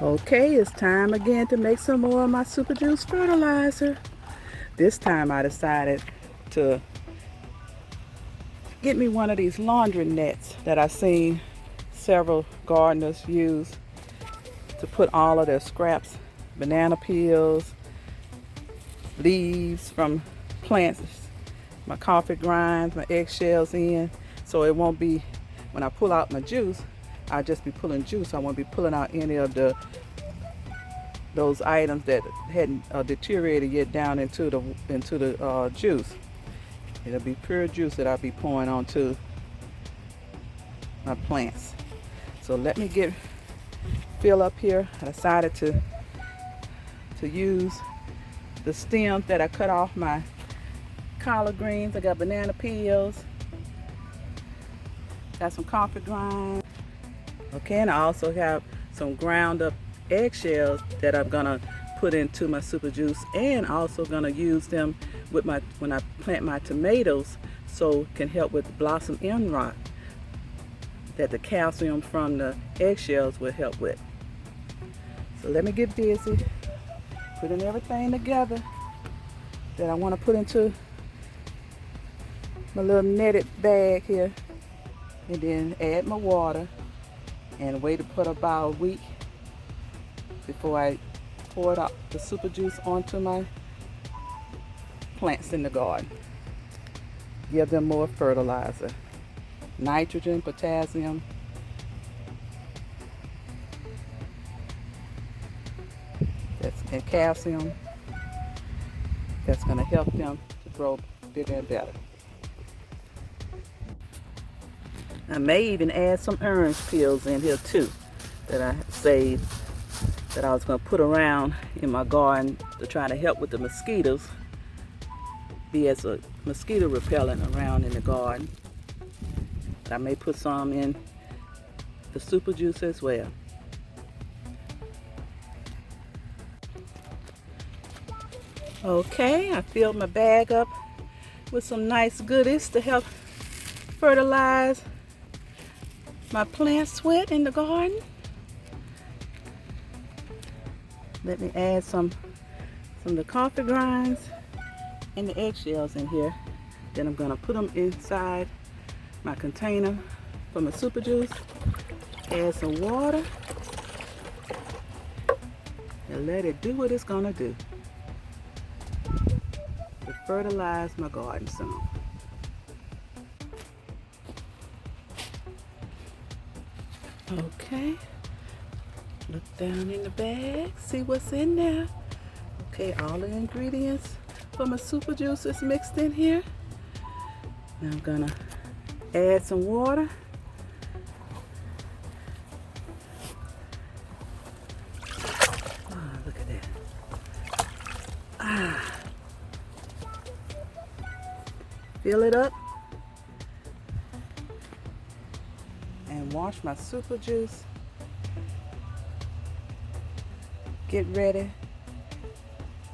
Okay, it's time again to make some more of my super juice fertilizer. This time I decided to get me one of these laundry nets that I've seen several gardeners use to put all of their scraps, banana peels, leaves from plants, my coffee grinds, my eggshells in, so it won't be, when I pull out my juice, I'll just be pulling juice. I won't be pulling out any of those items that hadn't deteriorated yet down into the juice. It'll be pure juice that I'll be pouring onto my plants. So let me fill up here. I decided to use the stems that I cut off my collard greens. I got banana peels, got some coffee grinds. Okay, and I also have some ground up eggshells that I'm gonna put into my super juice, and also gonna use them with when I plant my tomatoes, so it can help with the blossom end rot that the calcium from the eggshells will help with. So let me get busy putting everything together that I want to put into my little netted bag here, and then add my water and wait to put about a week before I pour the super juice onto my plants in the garden. Give them more fertilizer, nitrogen, potassium, and calcium. That's going to help them to grow bigger and better. I may even add some orange peels in here too that I saved, that I was going to put around in my garden to try to help with the mosquitoes, be as a mosquito repellent around in the garden. But I may put some in the super juice as well. Okay, I filled my bag up with some nice goodies to help fertilize my plants with in the garden. Let me add some of the coffee grinds and the eggshells in here. Then I'm gonna put them inside my container for my super juice. Add some water and let it do what it's gonna do to fertilize my garden some. Okay, look down in the bag, see what's in there. Okay, all the ingredients for my super juice is mixed in here. Now I'm gonna add some water. Oh, look at that. Fill it up and wash my super juice. Get ready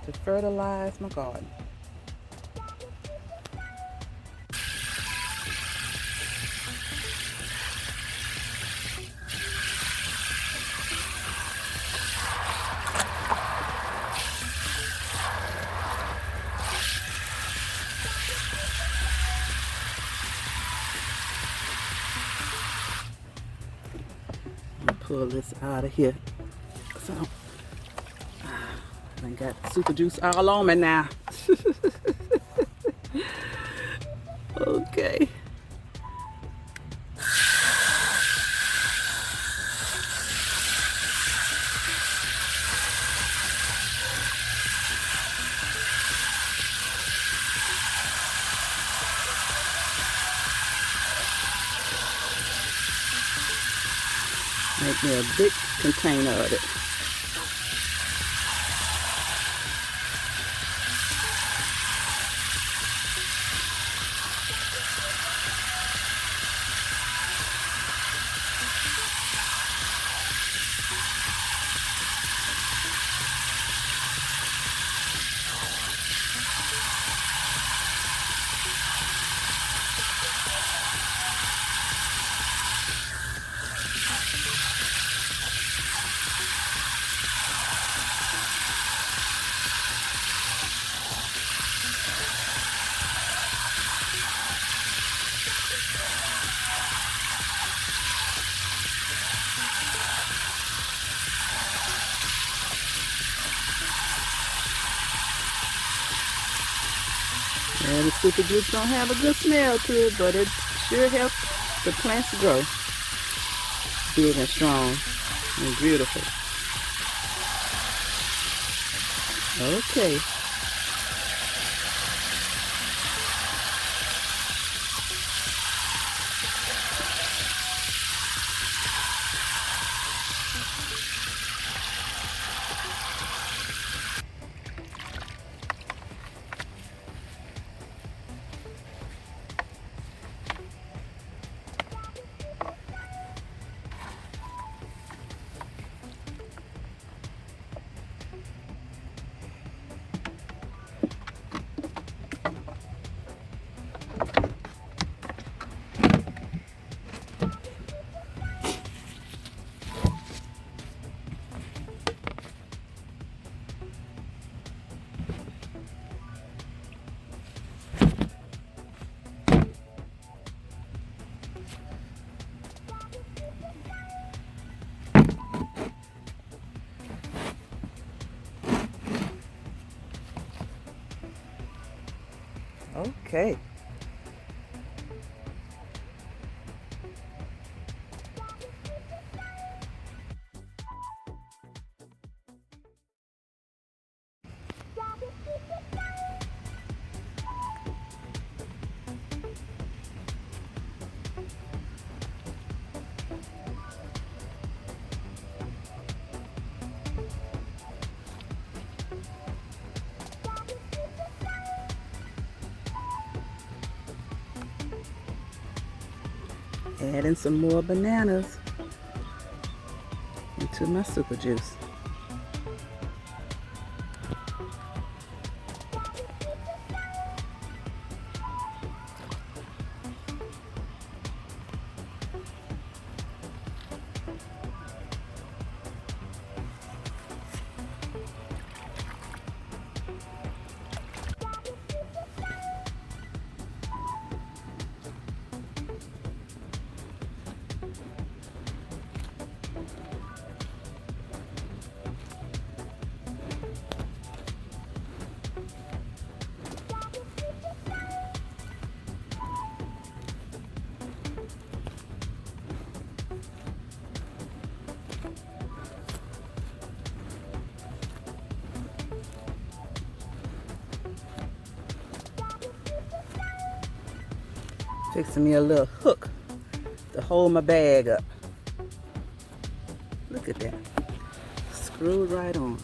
to fertilize my garden. Pull this out of here. So I got super juice all on me now. Okay. Make me a big container of it. And the super juice don't have a good smell to it, but it sure helps the plants grow big and strong and beautiful. Okay. Okay. Adding some more bananas into my super juice. Fixing me a little hook to hold my bag up. Look at that. Screwed right on.